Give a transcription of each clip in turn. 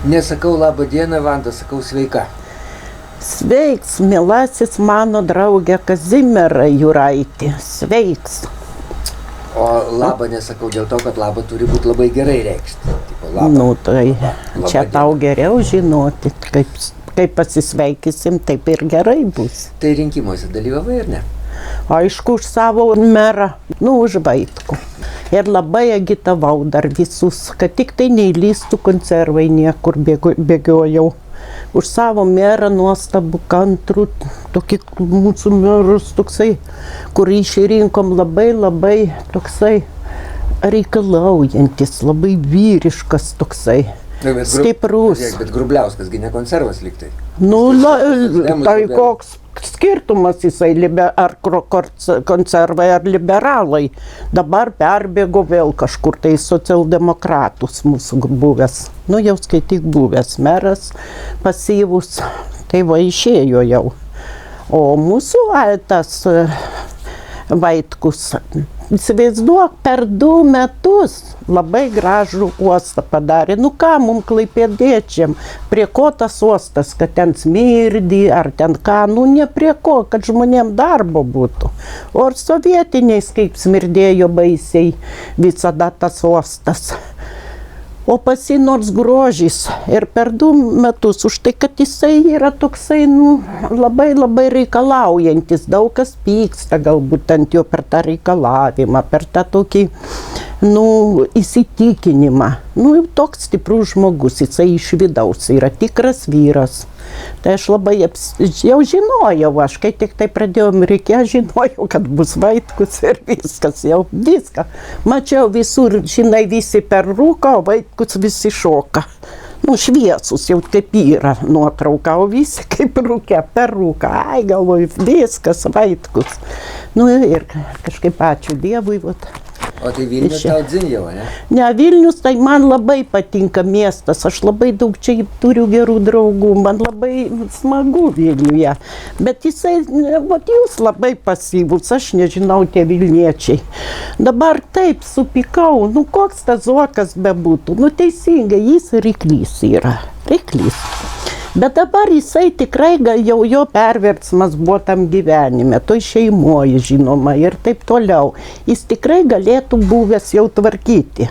Nesakau labą dieną, Vanda, sakau sveika. Sveiks, mielasis mano draugė Kazimiera Juraitė. Sveiks. O labą nesakau dėl to, kad labą turi būti labai gerai reikšti. Tipo, labą, Nu tai labą čia dieną. tau geriau žinoti, kaip pasisveikysim, taip ir gerai bus. Tai rinkimuose dalyvavai ar ne? Aišku, už savo merą, už Vaitkų. Ir labai agitavau dar visus, kad tik tai neįlystų konservai niekur bėgiojau. Už savo merą nuostabų kantrų, tokį mūsų merus toksai, kurį išrinkom labai toksai reikalaujantis, labai vyriškas toksai. Stiprus. Bet Grubliauskas gi ne konservas lygtai. Tai koks skirtumas jisai, ar konservai, ar liberalai. Dabar perbėgo vėl kažkur tai socialdemokratus mūsų buvęs. Jau skaityk buvęs meras, pasyvus, tai va išėjo jau. O mūsų tas Vaitkus, įsivaizduok, per 2 metus labai gražų uostą padarė. Ką mums klaipėdiečiam, prie ko tas uostas, kad ten smirdį, ar ten ką, ne prie ko, kad žmonėm darbo būtų. O ir sovietiniais kaip smirdėjo baisiai visada tas uostas. O pas jį nors grožis ir per 2 metus, už tai, kad jisai yra toksai, labai reikalaujantis, daug kas pyksta galbūt ant jo per tą reikalavimą, per tą tokį, įsitikinimą. Toks stiprus žmogus, jisai iš vidaus yra tikras vyras. Tai aš labai jau žinojau, aš kai tik tai pradėjom reikėjo, žinojau, kad bus Vaitkus ir viskas, jau viską. Mačiau visur, žinai, visi per rūką, o Vaitkus visi šoka. Šviesus jau kaip yra nuotrauka, o visi kaip rūkė per rūką. Ai, galvoju, viskas Vaitkus. Ir kažkaip ačiū Dievui, O tai Vilnius tau dzin jau, ne? Ne, Vilnius tai man labai patinka miestas, aš labai daug čia turiu gerų draugų, man labai smagu Vilniuje. Bet jisai, jūs labai pasyvus, aš nežinau tie vilniečiai. Dabar taip supykau, koks tas Zuokas bebūtų, teisingai, jis ryklys yra, ryklys. Bet dabar jisai tikrai, jau jo perversmas buvo tam gyvenime, toj šeimoje žinoma ir taip toliau. Jis tikrai galėtų buvęs jau tvarkyti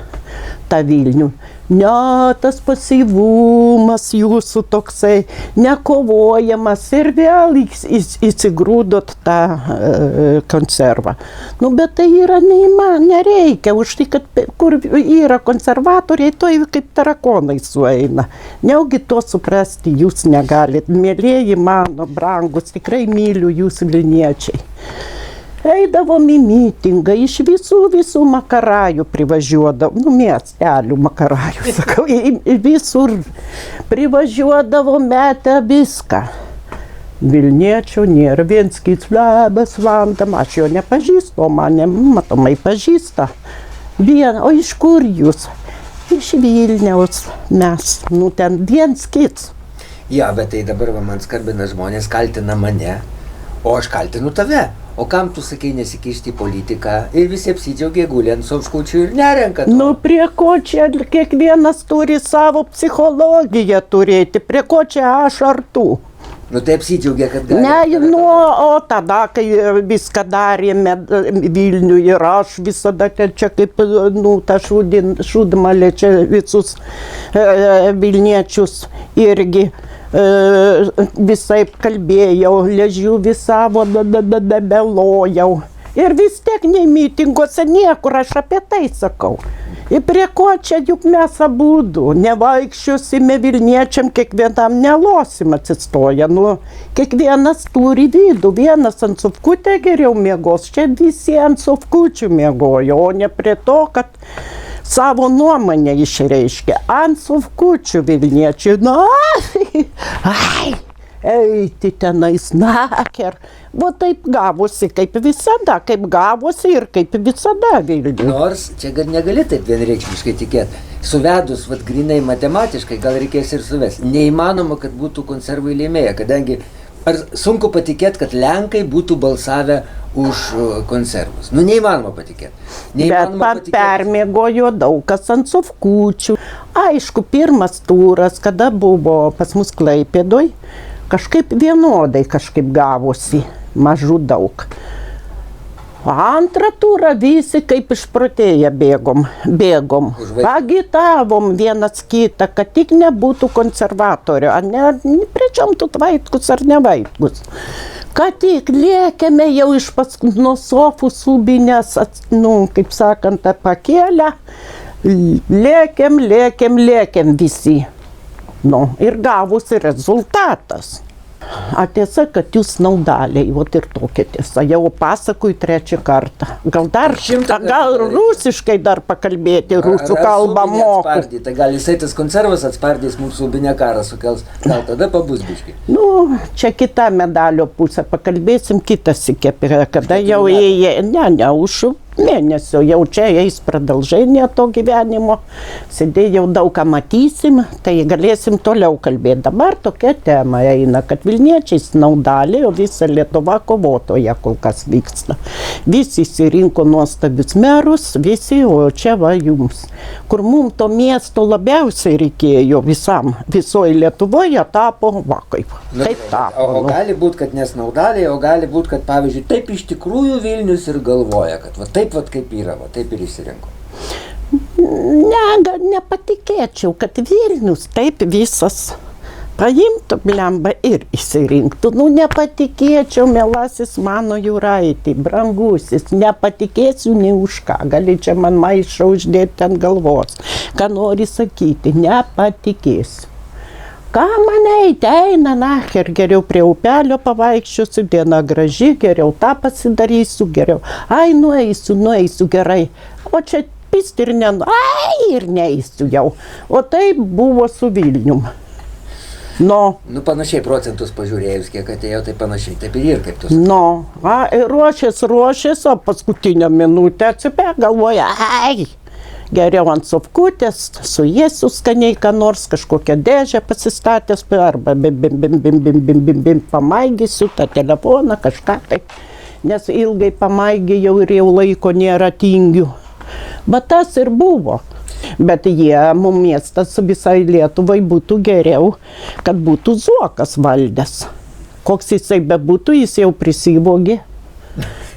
tą Vilnių. Ne, tas pasyvumas jūsų toksai, nekovojamas ir vėl įsigrūdot tą konservą. Bet tai yra nereikia, už tai, kad kur yra konservatoriai, to kaip tarakonai sueina. Neugi to suprasti jūs negalit. Mėlieji mano, brangus, tikrai myliu jūs Vilniečiai. Eidavom į mitingą, iš visų makarajų privažiuodavom, miestelių makarajų, sakau, visur privažiuodavom, metę viską. Vilniečio nėra, viens kits, labas, Vanda, aš jo nepažįstu, o mane matomai pažįsta. O iš kur jūs? Iš Vilniaus mes, ten viens kits. Ja, bet tai dabar man skambina žmonės, kaltina mane, o aš kaltinu tave. O kam tu sakai nesikišti į politiką ir visi apsidžiaugia gulė ant sofkučių ir nerenka to? Prie ko čia kiekvienas turi savo psichologiją turėti, prie ko čia aš ar tu? Tai apsidžiaugia, kad gali. O tada, kai viską darėme Vilniuje ir aš visada čia kaip, ta šūdmalė čia visus Vilniečius irgi visai kalbėjau, liežiuvį savo belojau. Ir vis tiek nei mitinguose niekur aš apie tai sakau. Ir prie ko čia juk mes abudu, nevaikščiosime Vilniečiam, kiekvienam nelosim atsistoja. Kiekvienas turi vidų, vienas ant sofkutę geriau miegos, čia visi ant sofkučių miegojo, o ne prie to, kad savo nuomonę išreiškia. Ant sofkučių Vilniečiai, eiti tenais, naker. Taip gavosi, kaip visada, kaip gavosi ir kaip visada Vilniuje. Nors čia negali taip vienreikšmiškai tikėti. Suvedus, grinai matematiškai, gal reikės ir suvesti. Neįmanoma, kad būtų konservai laimėję, kadangi sunku patikėti, kad Lenkai būtų balsavę už konservus. Neįmanoma patikėti. Bet permiegojo daug kas ant sofkučių. Aišku, pirmas turas, kada buvo pas mus Klaipėdoj, kažkaip vienodai gavosi, mažų daug. O antrą turą visi kaip išprotėję bėgom. Agitavom vienas kitą, kad tik nebūtų konservatorių, ar ne, prečiom tu Vaitkus ar ne Vaitkus. Kad tik lėkėme jau nuo sofų subinės, kaip sakant, pakėlę, lėkėm visi. Ir gavosi rezultatas. A tiesa, kad jūs naudaliai, ir tokia tiesa, jau pasakoju trečią kartą. Gal rusiškai dar pakalbėti, rusų kalbą moku. Tai gal jisai tas konservas atspardys mūsų subinę karą sukels, gal tada pabus biškai. Čia kita medalio pusė, pakalbėsim kitąsyk, kada jau ėję, už mėnesio, jau čia eis pradalžinė to gyvenimo, sėdėjau daug ką matysim, tai galėsim toliau kalbėti. Dabar tokia tema eina, kad Vilniečiai naudaliai, o visa Lietuva kovotoje kol kas vyksta. Visi įsirinko nuostabius merus, visi, o čia va jums. Kur mums to miesto labiausiai reikėjo visoje Lietuvoje, tapo kaip. Taip tapo. O gali būti, kad nes naudaliai, o gali būti, kad pavyzdžiui, taip iš tikrųjų Vilnius ir galvoja, kad taip kaip yra, taip ir išsirinko. Nepatikėčiau, kad Vilnius taip visas paimtų blemba ir išsirinktų. Nepatikėčiau, mielasis mano Juraitį, brangusis, nepatikėsiu nei už ką. Gali čia man maišą uždėti ant galvos. Ką nori sakyti, nepatikėsiu. Ką man eina, geriau prie upelio pavaikščiosiu, diena graži, geriau tą pasidarysiu, geriau. Nueisiu gerai. O čia pist ir ir neisiu jau. O taip buvo su Vilnium. Panašiai procentus pažiūrėjus, kiek atėjo, tai panašiai, taip ir kaip tu sakai. Ruošės, o paskutinę minutę atsipė, galvoja, geriau ant sofkutės, suėsiu skaniai, ką nors, kažkokią dėžę pasistatęs, arba pamaigysiu tą telefoną, kažką tai, nes ilgai pamaigėjau ir jau laiko nėra, tingiu. Bet tas ir buvo. Bet mums miestas visai Lietuvai būtų geriau, kad būtų Zuokas valdęs. Koks jisai bebūtų, jis jau prisivogė.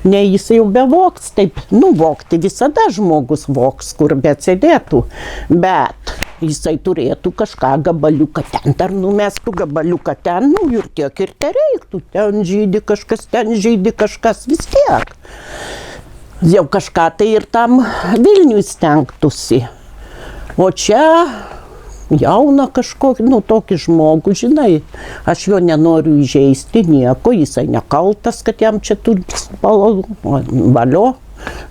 Ne, jis jau bevoks, taip, vogti visada žmogus voks, kur besėdėtų, bet jisai turėtų kažką gabaliuką ten, dar numestų gabaliuką ten, ir tiek ir tereiktų, ten žydi kažkas, vis tiek. Jau kažką tai ir tam Vilniui stengtųsi. O čia jauną kažkokį, tokį žmogų, žinai, aš jo nenoriu įžeisti nieko, jisai nekaltas, kad jam čia valio,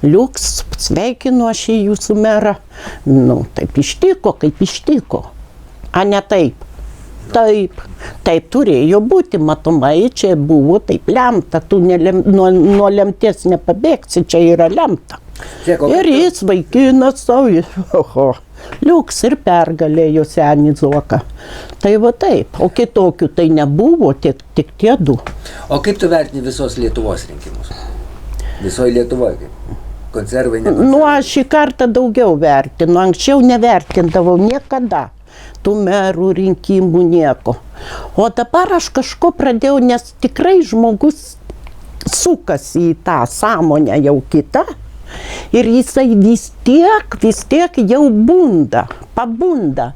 liuks, sveikinu aš į jūsų merą. Taip ištiko, kaip ištiko. A ne taip. Taip turėjo būti, matomai, čia buvo taip lemta, tu nuo lemties nepabėgsi, čia yra lemta. Ir jis vaikinas savo, liuks ir pergalėjo senį Zuoką. Tai va taip, o kitokių tai nebuvo, tik tie du. O kaip tu vertini visos Lietuvos rinkimus? Visoje Lietuvoje kaip? Konservai, ne konservai? Aš šį kartą daugiau vertinu, anksčiau nevertindavau niekada. Tų merų rinkimų nieko. O dabar aš kažko pradėjau, nes tikrai žmogus sukasi į tą sąmonę jau kitą. Ir jisai vis tiek jau pabunda.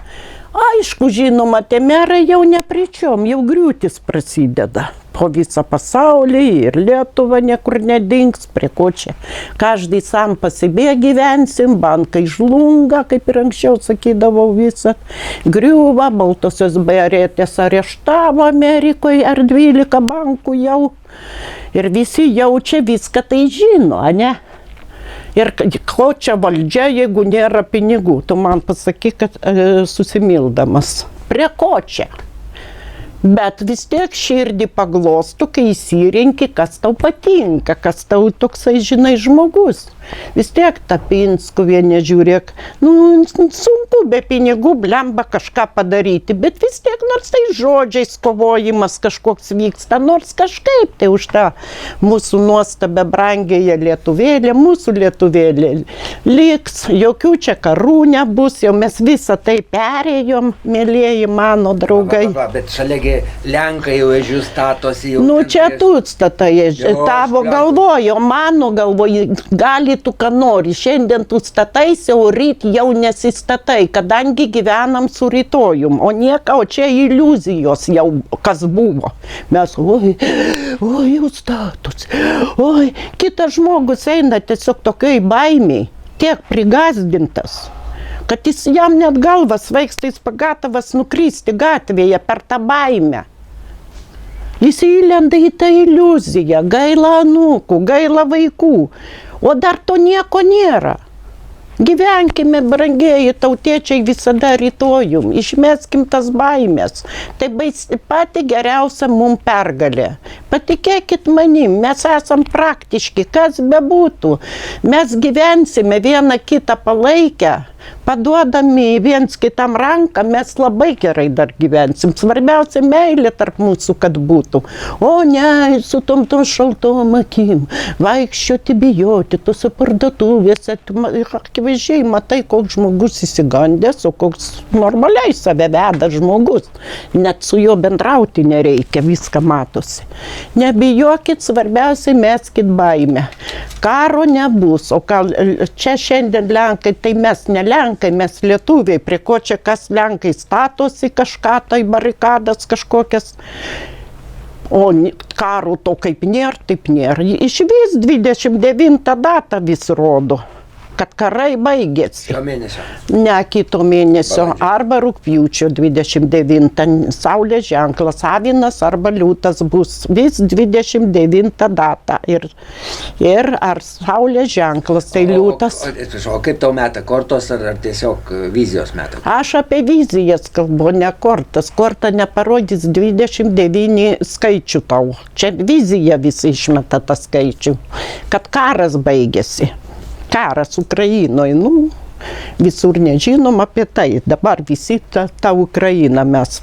Aišku, žinoma, tie merai jau nepričiom, jau griūtis prasideda. Po visą pasaulį ir Lietuva niekur nedings, prie ko čia. Každai sam pasibė gyvensim, bankai žlunga, kaip ir anksčiau sakydavau visą. Griūva, baltosios beretės areštavo Amerikoje ar 12 bankų jau. Ir visi jaučia viską, tai žino, ne? Ir ko čia valdžia, jeigu nėra pinigų? Tu man pasakyk, kad susimildamas. Prie ko čia? Bet vis tiek širdį paglosto, kai įsirenki, kas tau patinka, kas tau toksai, žinai, žmogus. Vis tiek Tapinskovienė, žiūrėk, sunku be pinigų blemba kažką padaryti, bet vis tiek nors tai žodžiais kovojimas kažkoks vyksta, nors kažkaip tai už tą mūsų nuostabę brangėje lietuvėlė, mūsų lietuvėlė liks, jokių čia karų nebus, jau mes visą tai perėjom, mėlieji mano draugai. Bet šaliagi Lenkai jau ežių statosi jau. Čia tu statai ežių, tavo galvoje, o mano galvoje gali tu ką nori. Šiandien tu stataisi, o ryt jau nesistatai, kadangi gyvenam su rytojum, o čia iliuzijos jau kas buvo. Mes, oi, jau status, oi, kitas žmogus eina tiesiog tokiai baimiai, tiek prigazdintas, kad jam net galvas svaigsta, jis pagatavas nukristi gatvėje per tą baimę. Jis įlenda į tą iliuziją, gaila anūkų, gaila vaikų, o dar to nieko nėra. Gyvenkime, brangieji tautiečiai, visada rytojum, išmeskim tas baimės. Tai pati geriausia mums pergalė. Patikėkit manim, mes esam praktiški, kas bebūtų. Mes gyvensime vieną kitą palaikę, paduodami viens kitam ranką, mes labai gerai dar gyvensim. Svarbiausia meilė tarp mūsų, kad būtų. O ne, su tom šaltom akim, vaikščioti, bijoti, tose parduotuvėse, akivaizdžiai matai, koks žmogus įsigandęs, o koks normaliai save veda žmogus. Net su juo bendrauti nereikia, viską matosi. Nebijokit, svarbiausiai meskit baimę. Karo nebus, o čia šiandien Lenkai, tai mes ne Lenkai, mes lietuviai, prie ko čia kas Lenkai statosi kažką, tai barikadas kažkokias. O karo to kaip nėra, taip nėra. Iš vis 29 datą vis rodo, kad karai baigėsi. Šio mėnesio? Ne, kito mėnesio, arba rugpjūčio 29, saulės ženklas, avinas arba liūtas bus vis 29 datą. Ir ar saulės ženklas, tai liūtas. O kaip tau meta, kortos ar tiesiog vizijos meta? Aš apie vizijas kalbu, ne kortas. Korta neparodys 29 skaičių tau. Čia vizija visi išmeta tą skaičių, kad karas baigėsi. Karas Ukrainoje, visur nežinom apie tai, dabar visi tą Ukrainą mes.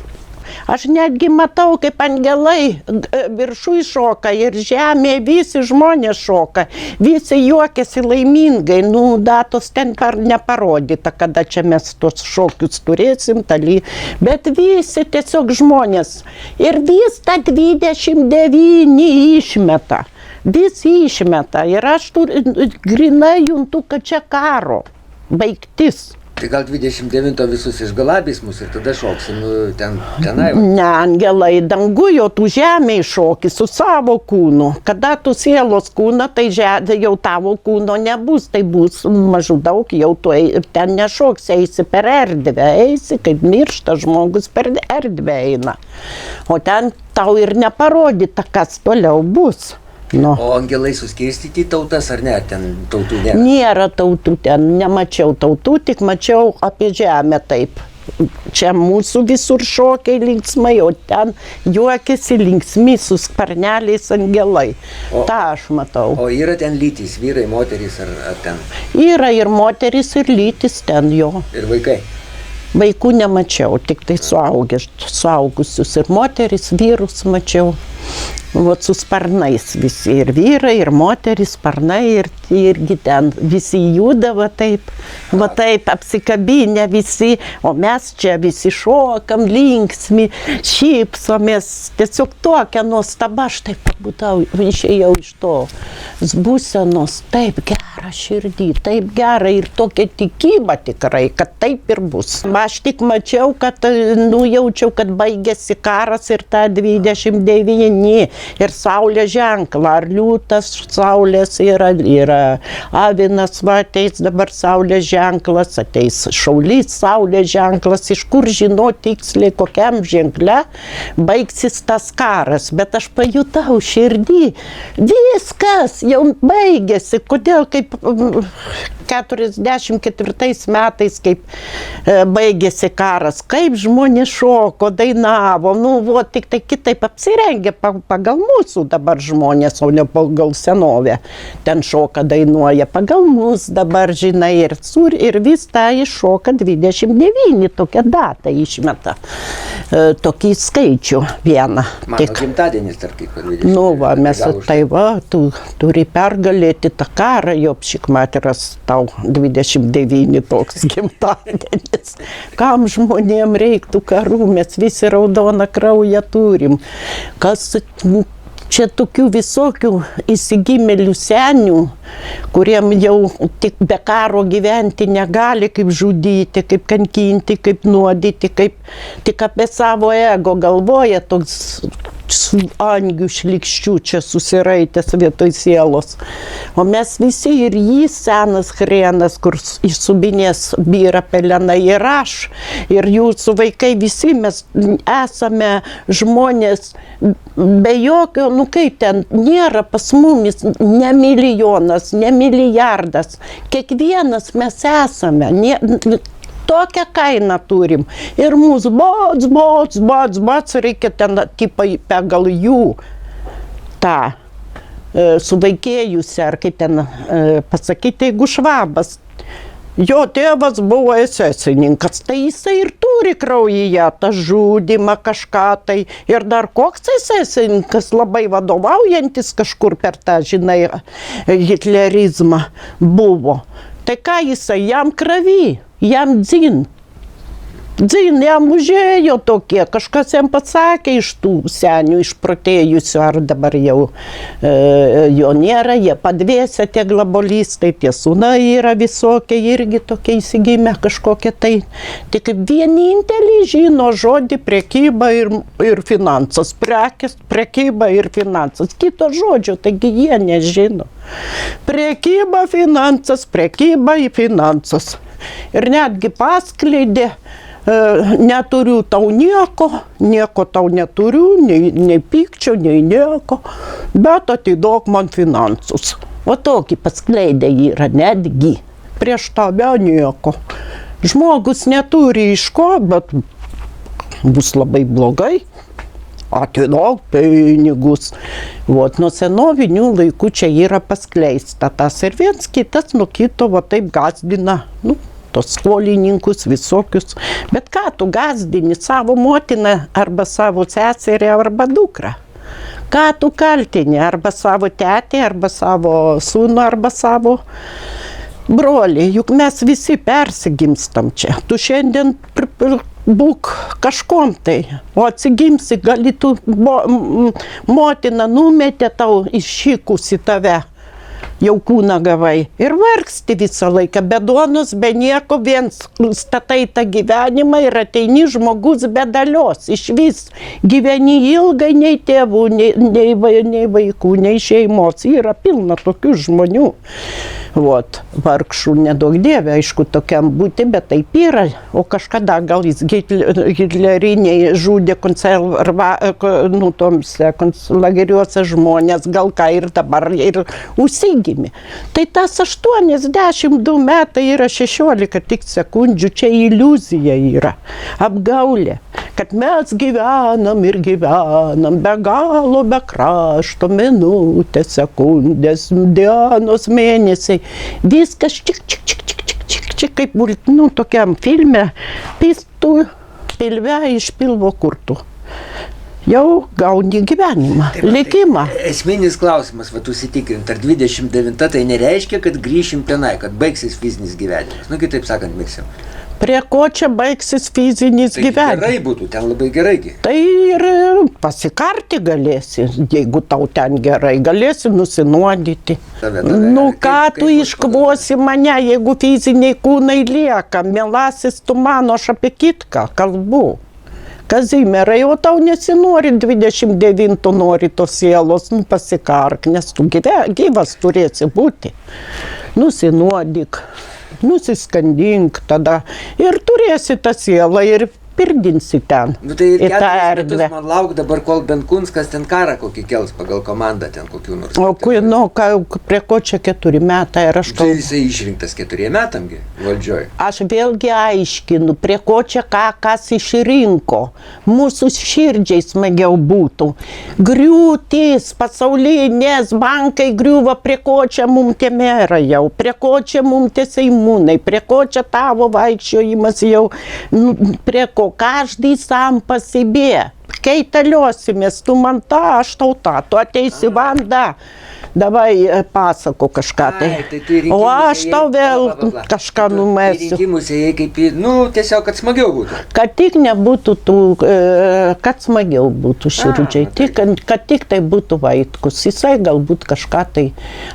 Aš netgi matau, kaip angelai viršui šoka ir žemė, visi žmonės šoka, visi juokiasi laimingai, datos ten neparodyta, kada čia mes tos šokius turėsim, bet visi tiesiog žmonės ir vis tą 29 išmeta. Visi išmeta ir aš grinai juntu, kad čia karo baigtis. Tai gal 29 visus išgalabys mus ir tada šoksim tenai? Ne, angelai, dangu jau tu žemėj šoki su savo kūnu. Kada tu sielos kūną, tai jau tavo kūno nebus, tai bus maždaug jau tu ten nešoksi, eisi per erdvę, eisi, kaip miršta žmogus per erdvę eina. O ten tau ir neparodyta, kas toliau bus. O angelai suskirstyti tautas ar ne? Ten tautų nėra? Nėra tautų ten, nemačiau tautų, tik mačiau apie žemę taip. Čia mūsų visur šokiai linksmai, o ten juokiasi linksmi su sparneliais angelai. Ta aš matau. O yra ten lytys, vyrai, moterys ar ten? Yra ir moterys, ir lytys ten jo. Ir vaikai? Vaikų nemačiau, tik tai suaugusius ir moteris, vyrus mačiau. Vat su sparnais visi, ir vyrai, ir moteris, sparnai, irgi ten visi juda va taip apsikabinę visi, o mes čia visi šokam, linksmi, šypsomės, tiesiog tokia nuostaba, aš taip pabudau, išėjau iš to būsenos, taip gera širdį, taip gera ir tokia tikyba tikrai, kad taip ir bus. Aš tik mačiau, kad nujaučiau, kad baigėsi karas ir ta 29, ir saulės ženklą, ar liūtas saulės yra avinas, va, ateis dabar saulės ženklas, ateis šaulys saulės ženklas, iš kur žinau tiksliai, kokiam ženkle baigsis tas karas, bet aš pajutau širdį, viskas jau baigėsi, kodėl kaip 44 metais, kaip baigėsi karas, kaip žmonės šoko, dainavo, nu, vo, tik tai kitaip apsirengė pagal mūsų dabar žmonės, o ne pagal senovę. Ten šoka, dainuoja pagal mus dabar, žinai, ir vis tą iššoka 29, tokią datą išmeta, tokį skaičių vieną. Mano gimtadienis, tarp kaip 29. Nu, va, mes tai va, tu turi pergalėti tą karą, jo pšikmateras tau 29 toks gimtadienis. Kam žmonėm reiktų karų, mes visi raudoną kraują turim. Kas čia tokių visokių įsigimėlių senių, kuriem jau tik be karo gyventi negali, kaip žudyti, kaip kankinti, kaip nuodyti, kaip tik apie savo ego galvoja, toks angių šlikščių čia susiraitęs vietoj sielos. O mes visi ir jis senas hrenas, kur iš subinės byra pelenai ir aš, ir jūsų vaikai, visi mes esame žmonės be jokio, nu kaip ten, nėra pas mumis ne milijonas, ne milijardas. Kiekvienas mes esame. Tokią kainą turim. Ir mūsų bots, reikia ten tipai pagal jų tą suvaikėjusi, ar kaip ten pasakyti, jeigu švabas. Jo tėvas buvo esesininkas, tai jisai ir turi kraujyje tą žudimą kažką tai. Ir dar koks esesininkas labai vadovaujantis kažkur per tą, žinai, hitlerizmą buvo. Tai ką jisai, jam kravy. Jam dzin, jam užėjo tokie, kažkas jam pasakė iš tų senių, išprotėjusių, ar dabar jau jo nėra, jie padvėsia tie globolistai, tie sūnai yra visokie, irgi tokie įsigimę kažkokie tai. Tik vienintelį žino žodį prekyba ir finansas, prekės, prekyba ir finansas, kito žodžio, taigi jie nežino. Prekyba, finansas, prekyba į finansas. Ir netgi paskleidė, neturiu tau nieko tau neturiu, nei pykčio, nei nieko, bet atiduok man finansus. O tokį paskleidė yra netgi, prieš tave nieko. Žmogus neturi iš ko, bet bus labai blogai. Atiduok pinigus. Vot, nuo senovinių laikų čia yra paskleista tas ir viens kitas nuo kito va taip gazdina, nu, tos skolininkus visokius. Bet ką tu gazdini, savo motiną arba savo seserį arba dukrą? Ką tu kaltini, arba savo tetį, arba savo sūnų, arba savo brolį? Juk mes visi persigimstam čia. Tu šiandien būk kažkom tai, o atsigimsi, gali tu motina numetė tau iššykusi tave, jau kūną gavai. Ir vargsti visą laiką, be duonos, be nieko, viens statai tą gyvenimą ir ateini žmogus be dalios. Iš vis gyveni ilgai, nei tėvų, nei vaikų, nei šeimos. Yra pilna tokių žmonių. Vot, vargšų nedaug dievė, aišku, tokiam būti, bet taip yra. O kažkada gal jis hitleriniai žudė koncenlageriuose žmonės, gal ką ir dabar ir užsigimė. Tai tas 82 metai yra 16 tik sekundžių, čia iliuzija yra, apgaulė. Kad mes gyvenam ir gyvenam be galo, be krašto, minutės, sekundės, dienos, mėnesiai. Viskas čik, kaip, nu, tokiam filme, pistų pilve iš pilvo kurtų. Jau gauni gyvenimą, likimą. Esminis klausimas, va, užsitikrint, ar 29 tai nereiškia, kad grįšim tenai, kad baigsis fizinis gyvenimas. Nu, kitaip sakant, mėgsim. Prie ko čia baigsis fizinis gyvenimas? Gerai būtų, ten labai gerai. Tai ir pasikarti galėsi, jeigu tau ten gerai, galėsi nusinuodyti. Nu ką tu iškvosi mane, jeigu fiziniai kūnai lieka, mielasis tu mano, aš apie kitką kalbu. Kazimierai, o tau nesinori 29 nori tos sielos, pasikark, nes tu gyvas turėsi būti. Nusinuodyk, nusiskandink tada ir turėsi tą sielą ir pirdinsi ten. Nu tai į tą 4 erdvę. metus man lauk dabar, kol Benkunskas ten karą kokį kels pagal komandą ten kokių nors. O prie ko čia 4 metai ir aš Tai jisai išrinktas 4 metamgi valdžioj. Aš vėlgi aiškinu, prie ko čia kas išrinko. Mūsų širdžiai smagiau būtų. Griūtis, pasaulinės bankai griūva, prie ko čia mum tie merai jau, prie ko čia mum tie seimūnai, prie ko čia tavo vaikščiojimas jau, prie ko každai sam по себе. Keitaliosimės, tu man tą, aš tau tą, tu ateisi Vanda. Davai pasako kažką tai. O aš tau vėl kažką numesiu. Rinkimus ėjai kaip į, tiesiog, kad smagiau būtų. Kad tik nebūtų kad smagiau būtų širdžiai, kad tik tai būtų Vaitkus. Jisai galbūt kažką tai,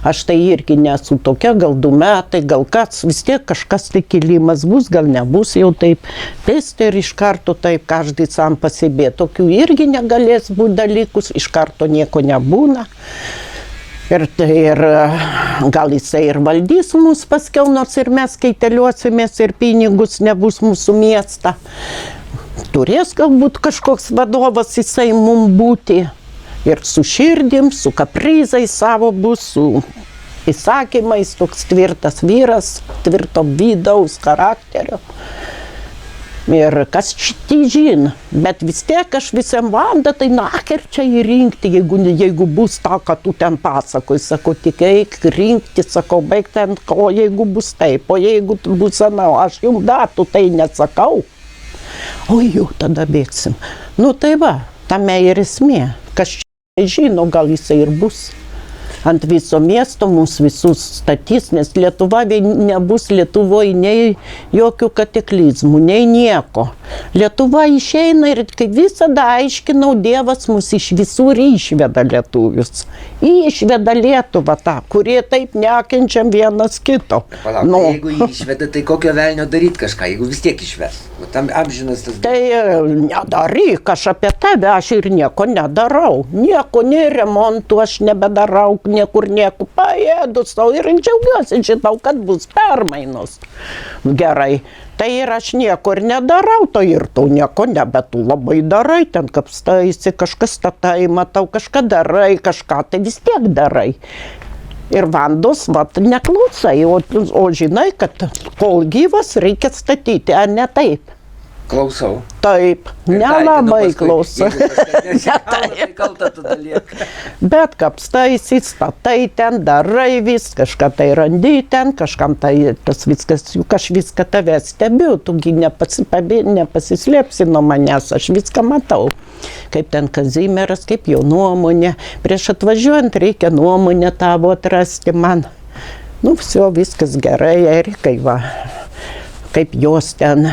aš tai irgi nesu tokia, gal 2 metai, gal kas, vis tiek kažkas tai kilimas bus, gal nebus jau taip. Pėsti ir iš karto taip, každai sam pasibė. Tokių irgi negalės būti dalykus, iš karto nieko nebūna. Ir gal jisai ir valdys mus paskiau, nors ir mes keiteliuosimės ir pinigus nebus mūsų miestą. Turės galbūt kažkoks vadovas jisai mum būti. Ir su širdim, su kaprizais savo bus, su įsakymais, toks tvirtas vyras, tvirto vidaus charakterio. Ir kas šitį žin, bet vis tiek aš visam Vanda, tai naker čia įrinkti, jeigu bus tą, kad tu ten pasakoj, sakau, tik eik rinkti, sakau, baig ten, o jeigu bus taip, o jeigu bus anau, aš jums datų tai nesakau, o jau tada bėgsim. Tai va, tame ir esmė, kas čia žino, gal jisai ir bus. Ant viso miesto mūsų visus statys, nes Lietuva nebus Lietuvoje nei jokių kataklizmų, nei nieko. Lietuva išeina ir kaip visada aiškinau, Dievas mus iš visur išveda lietuvius. Išveda Lietuvą tą, kurie taip nekenčiam vienas kito. Palauk, jeigu jį išveda, tai kokio velnio daryti kažką, jeigu vis tiek išves. Tam amžinas tas... Tai nedaryk, aš apie tave, aš ir nieko nedarau. Nieko, nei remontų aš nebedarau, niekur paėdu savo ir džiaugiuosi, žinau, kad bus permainos. Gerai, tai ir aš nieko ir nedarau, tai ir tu nieko bet tu labai darai, ten kapstaisi, kažkas statai, matau, kažką darai, kažką tai vis tiek darai. Ir Vandos, neklausai, o žinai, kad kol gyvas reikia statyti, ar ne taip? Klausau. Taip, nelabai klausau. Bet kapstaisi, statai ten, darai vis, kažką tai randi ten, kažkam tai tas viskas, juk aš viską tave stebiu, tugi nepasislėpsi nuo manęs, aš viską matau. Kaip ten Kazimieras, kaip jo nuomonė. Prieš atvažiuojant reikia nuomonę tavo atrasti man. Viskas gerai, Erikai, va. Kaip jos ten,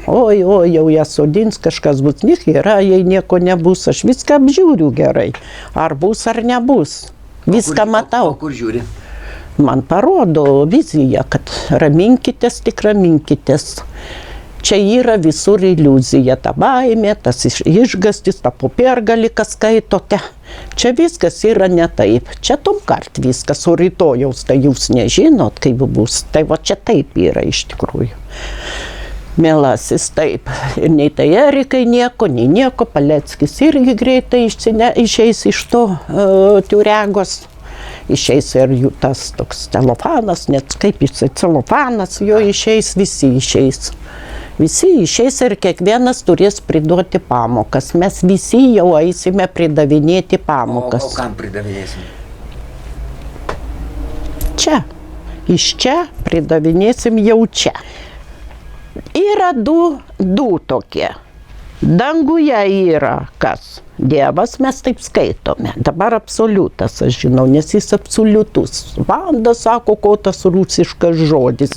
jau ją sodins, kažkas bus, yra, jei nieko nebus, aš viską apžiūriu gerai, ar bus ar nebus, viską matau. O kur žiūri? Man parodo viziją, kad raminkitės, tik raminkitės. Čia yra visur iliuzija, ta baimė, tas išgastis, ta popiergalį, kas skaitote. Čia viskas yra ne taip. Čia tomkart viskas, o rytojaus tai jūs nežinot, kaip bus. Tai va čia taip yra iš tikrųjų. Mielasis, taip. Ir nei tai Erikai nieko, nei nieko. Paleckis irgi greitai išeis iš to tiuregos. Išeis ir jų tas toks celofanas, net kaip jisai celofanas, jo išeis, visi išeis. Visi išeis ir kiekvienas turės priduoti pamokas. Mes visi jau eisime pridavinėti pamokas. O kam pridavinėsim? Čia. Iš čia pridavinėsim jau čia. Yra du tokie. Danguje yra kas? Dievas, mes taip skaitome. Dabar absoliutas, aš žinau, nes jis absoliutus. Vanda sako, ko tas rusiškas žodis.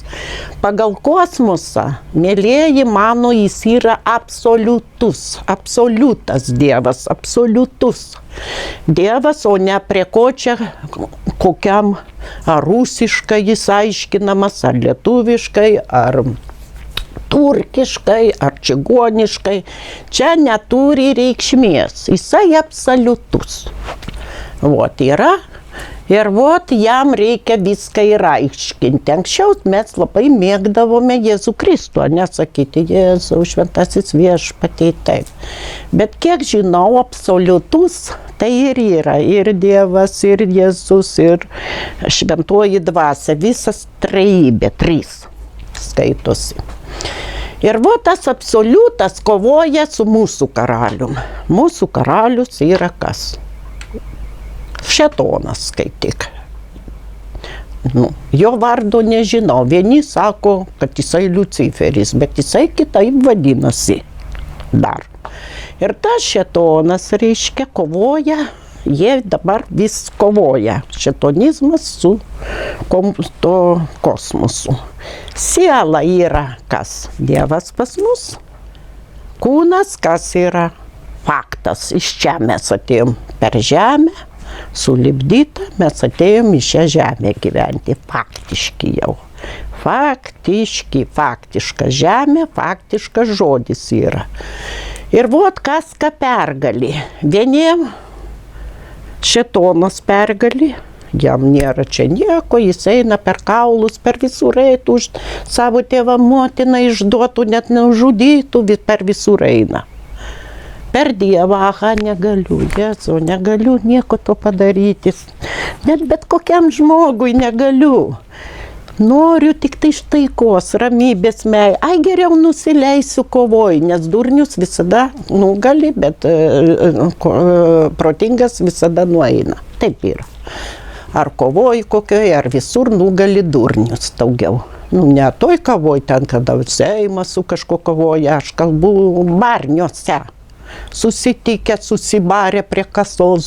Pagal kosmosą, mėlieji mano, jis yra absoliutus. Absoliutas Dievas, absoliutus. Dievas, o ne prie ko čia kokiam ar rusiškai jis aiškinamas, ar lietuviškai, ar turkiškai ar čigoniškai, čia neturi reikšmės, jisai absoliutus. Vot yra. Ir vot jam reikia viską ir aiškinti. Anksčiau mes labai mėgdavome Jėzų Kristų, nesakyti Jėzau, šventasis viešpatie, taip. Bet kiek žinau, absoliutus tai ir yra, ir Dievas, ir Jėzus, ir šventoji dvasia, visas trejybė, trys skaitosi. Ir va tas absoliutas kovoja su mūsų karalium. Mūsų karalius yra kas? Šėtonas, kaip tik. Jo vardo nežinau. Vieni sako, kad jisai Liuciferis, bet jisai kitaip vadinasi dar. Ir tas šėtonas, reiškia, kovoja, jie dabar vis kovoja. Šėtonizmas su kosmosu. Siela yra kas? Dievas pas mus. Kūnas kas yra? Faktas. Iš čia mes atėjom per žemę. Sulipdyta, mes atėjom į šią žemę gyventi, faktiški jau. Faktiška žemė, faktiškas žodis yra. Ir vot kas ką pergali. Vieniem šėtonas pergali, jam nėra čia nieko, jis eina per kaulus, per visur eitų, už savo tėvą motiną išduotų, net neužudytų, per visur eina. Per Dievą, negaliu, Jėzau, negaliu nieko to padaryti. Net bet kokiam žmogui negaliu. Noriu tik tai taikos, ramybės, meilės. Geriau nusileisiu kovoj, nes durnius visada nugali, bet protingas visada nueina. Taip yra. Ar kovoj kokioj, ar visur nugali durnius daugiau. Ne toj kovoj ten, kada Seimas su kažko kovoja, aš kalbu barniuose. Susitikę, susibarę prie kasos,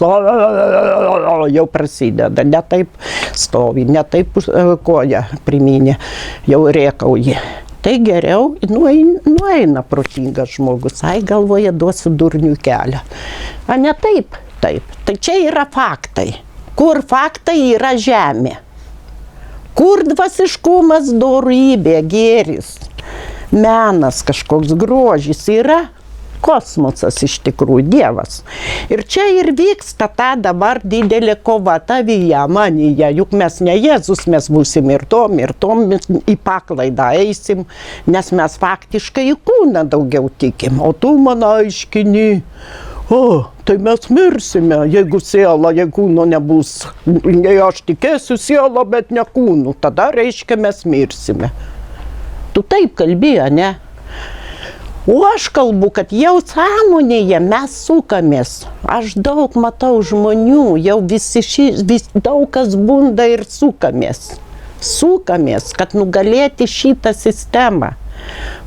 jau prasideda, ne taip stovi, ne taip koja priminė, jau rėkauji. Tai geriau nueina protingas žmogus, galvoja, duosiu durnių kelią. A ne taip, taip. Tai čia yra faktai. Kur faktai yra žemė. Kur dvasiškumas, dorybė, gėris, menas, kažkoks grožis yra. Kosmosas iš tikrųjų, Dievas. Ir čia ir vyksta ta dabar didelė kova tavyje, manyje, juk mes ne Jėzus, mes būsim ir tom į paklaidą eisim, nes mes faktiškai į kūną daugiau tikim, o tu man aiškini, tai mes mirsime, jeigu siela, jeigu kūno nebus, jei aš tikėsiu sielą, bet ne kūnu, tada reiškia mes mirsime. Tu taip kalbėjo, ne? O aš kalbu, kad jau sąmonėje mes sukamės. Aš daug matau žmonių, jau daug kas bunda ir sukamės. Sukamės, kad nugalėti šitą sistemą.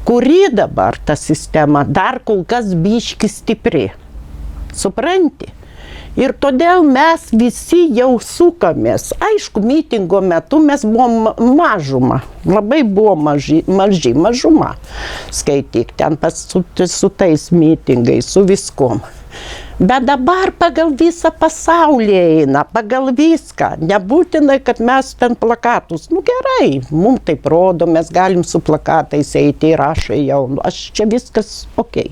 Kuri dabar ta sistema dar kol kas biški stipri. Supranti? Ir todėl mes visi jau sukamės. Aišku, mitingo metu mes buvom mažuma. Labai buvo mažuma. Skaityk, ten su tais mitingais, su viskom. Bet dabar pagal visą pasaulį eina, pagal viską. Nebūtinai, kad mes ten plakatus. Gerai, mums taip rodo, mes galim su plakatais eiti ir rašai jau. Aš čia viskas okei.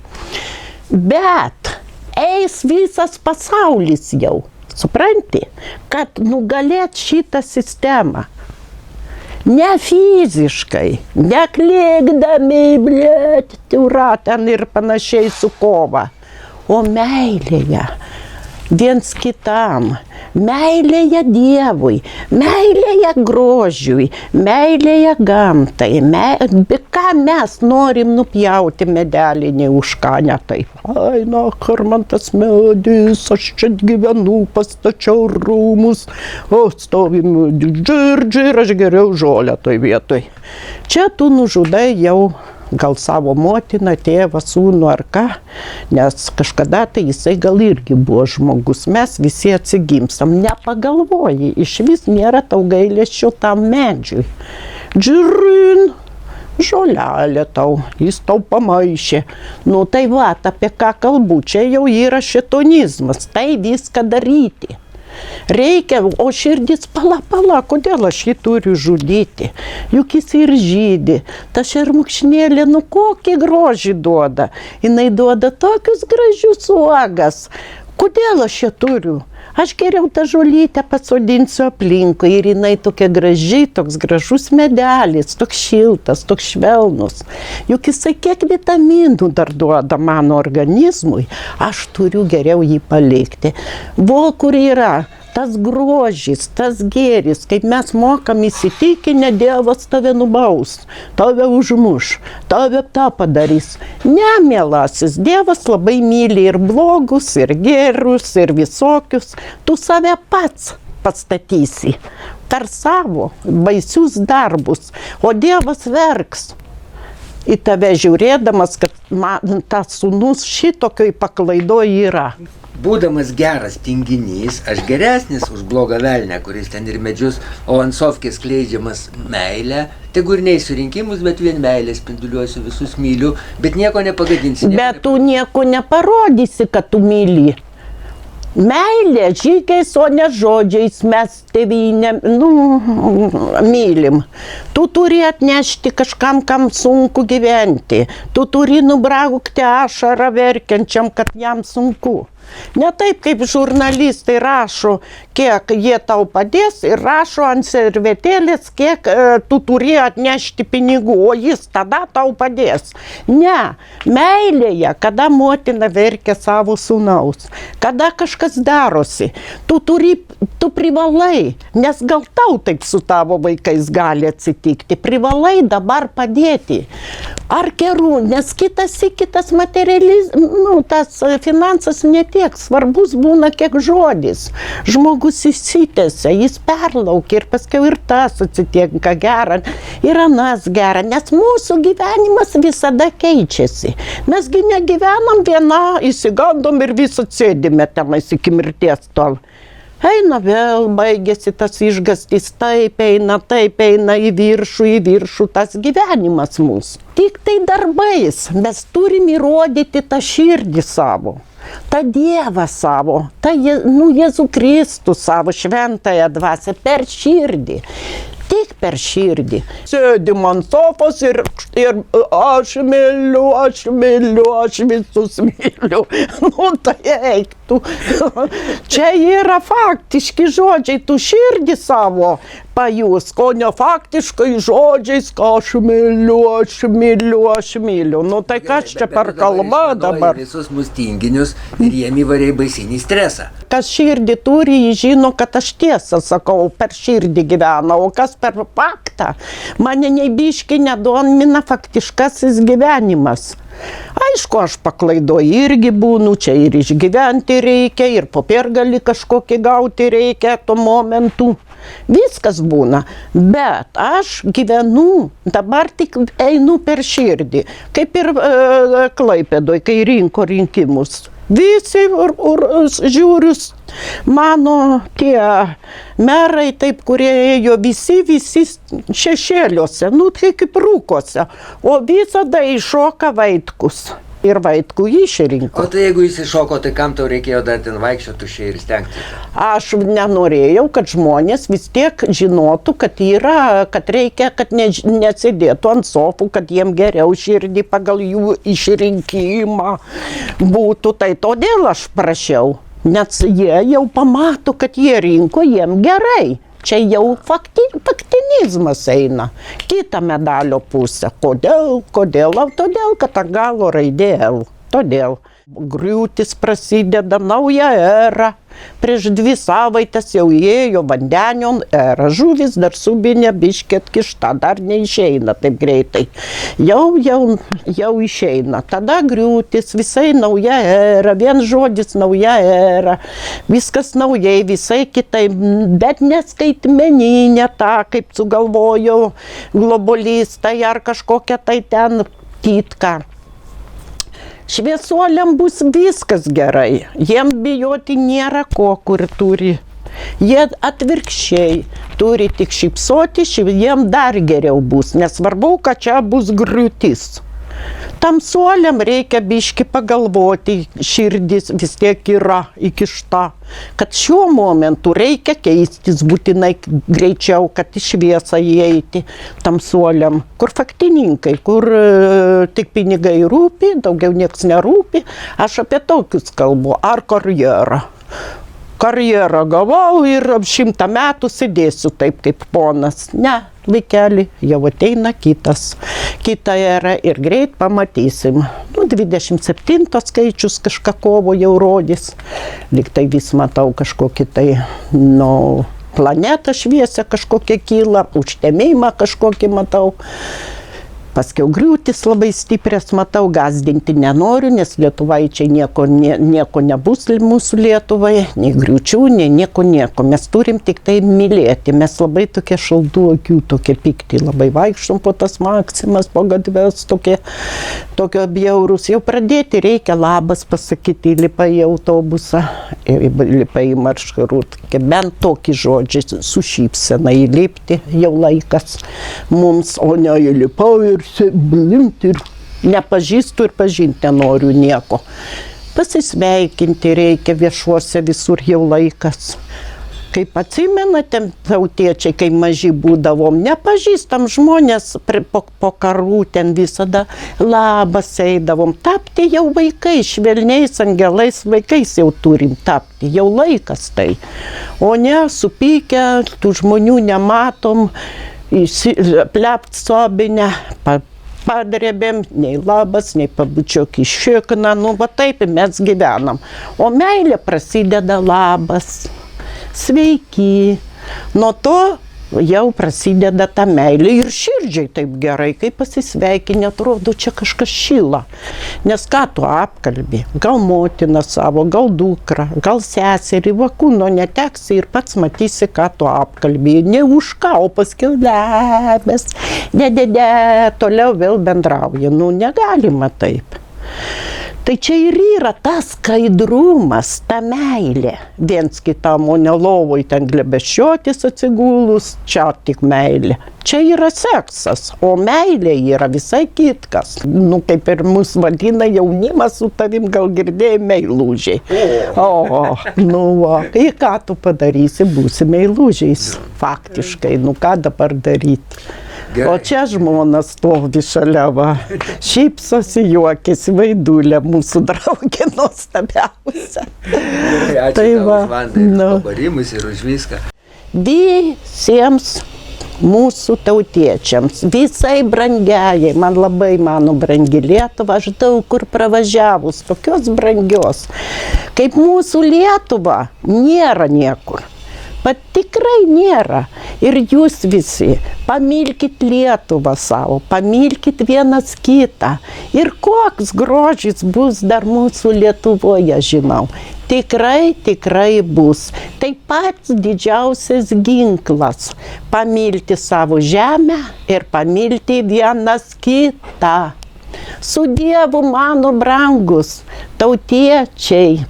Bet eis visas pasaulis jau, supranti, kad nugalėt šitą sistemą. Ne fiziškai, neklėkdami, ten ir panašiai su kova, o meilėje, viens kitam, meilėje Dievui, meilėje grožiui, meilėje gamtai, ką mes norim nupjauti medelinį už ką, ne taip. Ar man tas medis, aš čia gyvenu, pastačiau rūmus, o stovi džirdži ir aš geriau žolę toj vietoj. Čia tu nužudai jau gal savo motiną, tėvą, sūnų ar ką, nes kažkada tai jisai gal irgi buvo žmogus, mes visi atsigimstam, nepagalvoji, iš vis nėra tau gailesčio tam medžiui. Džirin, žolelė tau, jis tau pamaišė. Tai va, apie ką kalbu, čia jau yra šėtonizmas, tai viską daryti. Reikia, o širdis pala, kodėl aš jį turiu žudyti? Juk jis ir žydi. Ta šermukšnėlė, nu kokį grožį duoda. Jinai duoda tokius gražius uogas. Kodėl aš ją turiu? Aš geriau tą žolytę pasodinsiu aplinkui ir jinai tokia graži, toks gražus medelis, toks šiltas, toks švelnus. Juk jisai kiek vitaminų dar duoda mano organizmui, aš turiu geriau jį palikti. Vo kur yra tas grožis, tas gėris, kaip mes mokam įsitikinę, Dievas tave nubaus, tave užmuš, tave tą padarys. Ne, mielasis, Dievas labai myli ir blogus, ir gerus, ir visokius. Tu save pats pastatysi per savo baisius darbus, o Dievas verks į tave žiūrėdamas, kad man tas sūnus šitokioj paklaidoj yra. Būdamas geras tinginys, aš geresnis už blogą velnę, kuris ten ir medžius, o ant sofkės skleidžiamas meilę. Tegu ir neįsiu rinkimus, bet vien meilę spinduliuosiu, visus myliu, bet nieko nepagadinsi. Bet tu nieko neparodysi, kad tu myli. Meilė žygiais, o ne žodžiais mes tėvynę, mylim. Tu turi atnešti kažkam, kam sunku gyventi. Tu turi nubraukti ašarą verkiančiam, kad jam sunku. Ne taip, kaip žurnalistai rašo, kiek jie tau padės ir rašo ant servetėlės, kiek tu turi atnešti pinigų, o jis tada tau padės. Ne, meilėje, kada motina verkia savo sūnaus, kada kažkas darosi, tu privalai, nes gal tau taip su tavo vaikais gali atsitikti, privalai dabar padėti. Ar gerų, nes kitas materializmas, tas finansas netiek svarbus būna, kiek žodis. Žmogus įsitęsia, jis perlaukia ir paskui ir tas atsitinka gera, ir anas gera, nes mūsų gyvenimas visada keičiasi. Mesgi negyvenam viena, įsigandom ir vis atsėdime tenais iki mirties tol. Eina vėl, baigėsi tas išgastis, taip eina į viršų tas gyvenimas mūsų. Tik tai darbais mes turim įrodyti tą širdį savo, tą Dievą savo, tą Jėzų Kristų savo, šventąją dvasią per širdį. Tik per širdį. Sėdim ant sofos ir aš myliu, aš visus myliu. Tai eik tu. Čia yra faktiški žodžiai, tu širdį savo pajus, o ne faktiškai žodžiais, aš myliu. Tai kas čia per kalba dabar? Visus mus tinginius ir jiem įvarė baisinį stresą. Kas širdį turi, jis žino, kad aš tiesą sakau, per širdį gyvena, o kas per faktą. Mane nei biškį nedomina faktiškasis gyvenimas. Aišku, aš paklaidoju irgi būnu, čia ir išgyventi reikia, ir popiergalį kažkokį gauti reikia tuo momentu. Viskas būna, bet aš gyvenu, dabar tik einu per širdį, kaip ir Klaipėdoj, kai rinko rinkimus. Visi žiūriu, mano tie merai, taip, kurie ėjo visi šešėliuose, tai kaip rūkose, o visada iššoka Vaitkus. Ir Vaitkų išrinko. O tai jeigu jis iššoko, tai kam tau reikėjo dar ten vaikščioti tuščiai ir stengti? Aš nenorėjau, kad žmonės vis tiek žinotų, kad reikia, kad nesėdėtų ant sofų, kad jiem geriau širdį pagal jų išrinkimą būtų. Tai todėl aš prašiau, nes jie jau pamato, kad jie rinko, jiem gerai. Čia jau faktinizmas eina. Kita medalio pusė. Kodėl? Todėl, kad ant galo raidė L. Todėl. Griūtis prasideda nauja era. Prieš 2 savaitės jau įėjo vandenion era. Žuvis dar subinė biškį atkišta, dar neišeina taip greitai. Jau išeina. Tada griūtis, visai nauja era, vien žodis nauja era. Viskas naujai, visai kitaip, bet neskaitmeninė ta, kaip sugalvojo globolistai ar kažkokia tai ten titka. Šviesuoliam bus viskas gerai, jiem bijoti nėra ko, kur turi. Jie atvirkščiai turi tik šypsoti, jiem dar geriau bus, nesvarbu, kad čia bus griūtis. Tamsuoliam reikia biški pagalvoti, širdis vis tiek yra įkišta, kad šiuo momentu reikia keistis būtinai greičiau, kad į šviesą įeiti tamsuoliam. Kur faktininkai, kur tik pinigai rūpi, daugiau nieks nerūpi, aš apie tokius kalbu, ar karjerą. Karjerą gavau ir 100 metų sėdėsiu taip kaip ponas. Ne, vaikeli, jau ateina kita era ir greit pamatysim. 27 skaičius kažką kovo jau rodys. Lyg tai vis matau kažkokį tai, planetą šviesę kažkokią kyla, užtemėjimą kažkokį matau. Paskiau griūtis labai stiprias matau, gazdinti nenoriu, nes lietuvaičiai nieko nebus mūsų Lietuvai, nei griūčių, nei nieko. Mes turim tik tai mylėti, mes labai tokie šaltų akių, tokie pikti, labai vaikštom po tas Maksimas, po gatves, tokio bjaurus. Jau pradėti reikia labas pasakyti, lipai į autobusą, lipai į maršrutkę, bent tokį žodžiai, su šypsena įlipti, jau laikas mums, o ne įlipau ir blimti ir nepažįstu ir pažinti nenoriu nieko. Pasisveikinti reikia viešuose visur jau laikas. Kaip atsimenate, tautiečiai, kai maži būdavom, nepažįstam žmonės po karų ten visada labas eidavom. Tapti jau vaikai, švelniais angelais vaikais jau turim tapti, jau laikas tai. O ne, supykę, tų žmonių nematom, plept sobinę, padrebėm, nei labas, nei pabučiok į šikną, va taip mes gyvenam. O meilė prasideda labas, sveiki, nuo to jau prasideda ta meilė ir širdžiai taip gerai, kai pasisveikinė, atrodo, čia kažkas šyla. Nes ką tu apkalbi, gal motiną savo, gal dukrą, gal seserį, va kūno neteksi ir pats matysi, ką tu apkalbi. Ne už ką, o paskiau labas, toliau vėl bendrauja. Negalima taip. Tai čia ir yra tas skaidrumas, ta meilė. Viens kitam, o ne lovoj ten glebeščiotis atsigulus, čia tik meilė. Čia yra seksas, o meilė yra visai kitkas. Kaip ir mus vadina jaunimas, su tavim gal girdėjai meilužiai. Kai ką tu padarysi, būsi meilužiais. Faktiškai, ką dabar daryti. Gerai. O čia žmona stovi šalia, šypsosi, juokiasi, Vaidulė, mūsų draugė nuostabiausia. Ačiū tau už Vandą ir pabarimus ir už viską. Visiems mūsų tautiečiams, visai brangiajai, man labai mano brangi Lietuva, aš daug kur pravažiavus, tokios brangios, kaip mūsų Lietuva, nėra niekur. Tikrai nėra. Ir jūs visi pamilkit Lietuvą savo, pamilkit vienas kitą. Ir koks grožis bus dar mūsų Lietuvoje, žinau. Tikrai bus. Tai pats didžiausias ginklas – pamilti savo žemę ir pamilti vienas kitą. Su Dievu, mano brangus tautiečiai.